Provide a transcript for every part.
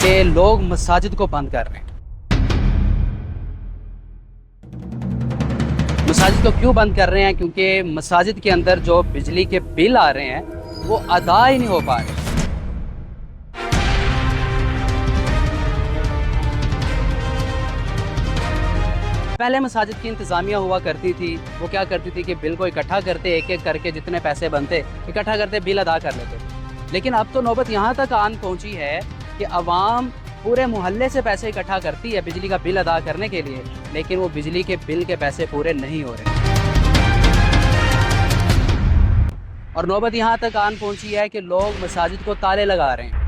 कि लोग मसाजिद को बंद कर रहे हैं। मसाजिद को क्यों बंद कर रहे हैं? क्योंकि मसाजिद के अंदर जो बिजली के बिल आ रहे हैं वो अदा ही नहीं हो पा रहे। पहले मसाजिद की इंतज़ामिया हुआ करती थी, वो क्या करती थी कि बिल को इकट्ठा करते, एक एक करके जितने पैसे बनते इकट्ठा करते, बिल अदा कर लेते। लेकिन अब तो नौबत यहाँ तक आन पहुँची है कि अवाम पूरे मोहल्ले से पैसे इकट्ठा करती है बिजली का बिल अदा करने के लिए, लेकिन वो बिजली के बिल के पैसे पूरे नहीं हो रहे। और नौबत यहाँ तक आन पहुँची है कि लोग मसाजिद को ताले लगा रहे हैं।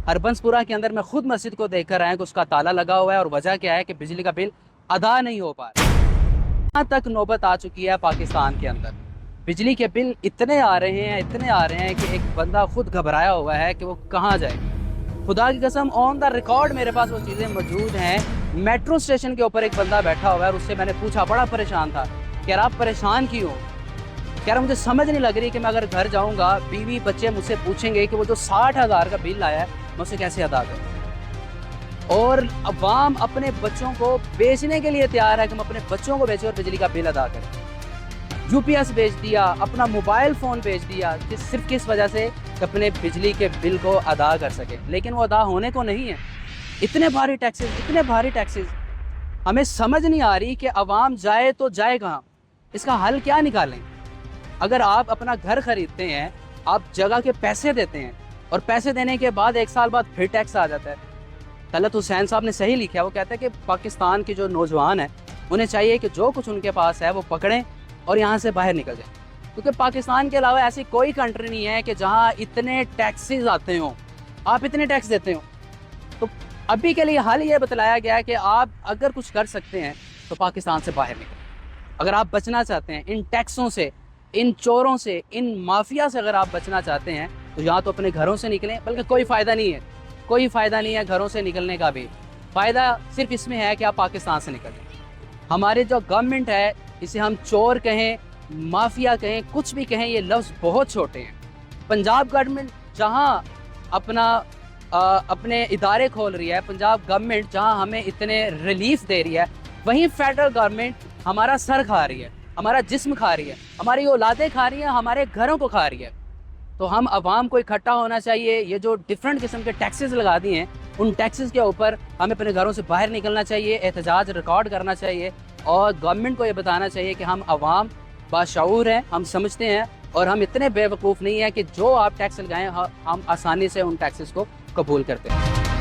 हरबंसपुरा के अंदर मैं खुद मस्जिद को देख कर आया कि उसका ताला लगा हुआ है, और वजह क्या है कि बिजली का बिल अदा नहीं हो पा रहा। यहाँ तक नौबत आ चुकी है पाकिस्तान के अंदर, बिजली के बिल इतने आ रहे हैं कि एक बंदा खुद घबराया हुआ है कि वो कहाँ जाए। खुदा की कसम, ऑन द रिकॉर्ड मेरे पास वो चीज़ें मौजूद हैं। मेट्रो स्टेशन के ऊपर एक बंदा बैठा हुआ है और उससे मैंने पूछा, बड़ा परेशान था, कह रहा आप परेशान क्यों हो? कह रहा मुझे समझ नहीं लग रही कि मैं अगर घर जाऊँगा, बीवी बच्चे मुझसे पूछेंगे कि वो जो 60,000 का बिल आया है मैं उसे कैसे अदा करूँ। और अवाम अपने बच्चों को बेचने के लिए तैयार है कि हम अपने बच्चों को बेचें और बिजली का बिल अदा करें। यूपीएस बेच दिया, अपना मोबाइल फ़ोन बेच दिया, कि सिर्फ किस वजह से अपने बिजली के बिल को अदा कर सके। लेकिन वो अदा होने को नहीं है। इतने भारी टैक्सेस, हमें समझ नहीं आ रही कि अवाम जाए तो जाए कहाँ, इसका हल क्या निकालें। अगर आप अपना घर ख़रीदते हैं, आप जगह के पैसे देते हैं, और पैसे देने के बाद 1 साल बाद फिर टैक्स आ जाता है। तलत हुसैन साहब ने सही लिखा है, वो कहते हैं कि पाकिस्तान के जो नौजवान हैं उन्हें चाहिए कि जो कुछ उनके पास है वो पकड़ें और यहाँ से बाहर निकल जाएं, क्योंकि पाकिस्तान के अलावा ऐसी कोई कंट्री नहीं है कि जहाँ इतने टैक्सेस आते हों, आप इतने टैक्स देते हो। तो अभी के लिए हल ये बतलाया गया है कि आप अगर कुछ कर सकते हैं तो पाकिस्तान से बाहर निकलें। अगर आप बचना चाहते हैं इन टैक्सों से, इन चोरों से, इन माफिया से अगर आप बचना चाहते हैं तो या तो अपने घरों से निकलें, बल्कि कोई फ़ायदा नहीं है घरों से निकलने का भी। फ़ायदा सिर्फ इसमें है कि आप पाकिस्तान से निकलें। हमारे जो गवर्नमेंट है, इसे हम चोर कहें, माफिया कहें, कुछ भी कहें, ये लफ्ज़ बहुत छोटे हैं। पंजाब गवर्नमेंट जहां अपने इदारे खोल रही है, पंजाब गवर्नमेंट जहां हमें इतने रिलीफ दे रही है, वहीं फेडरल गवर्नमेंट हमारा सर खा रही है, हमारा जिस्म खा रही है, हमारी औलादें खा रही हैं, हमारे घरों को खा रही है। तो हम अवाम को इकट्ठा होना चाहिए। ये जो डिफरेंट किस्म के टैक्सेस लगा दिए हैं, उन टैक्सेस के ऊपर हमें अपने घरों से बाहर निकलना चाहिए, एहतजाज रिकॉर्ड करना चाहिए, और गवर्नमेंट को ये बताना चाहिए कि हम अवाम बाशऊर हैं, हम समझते हैं, और हम इतने बेवकूफ़ नहीं हैं कि जो आप टैक्स लगाएं हम आसानी से उन टैक्सेस को कबूल करते हैं।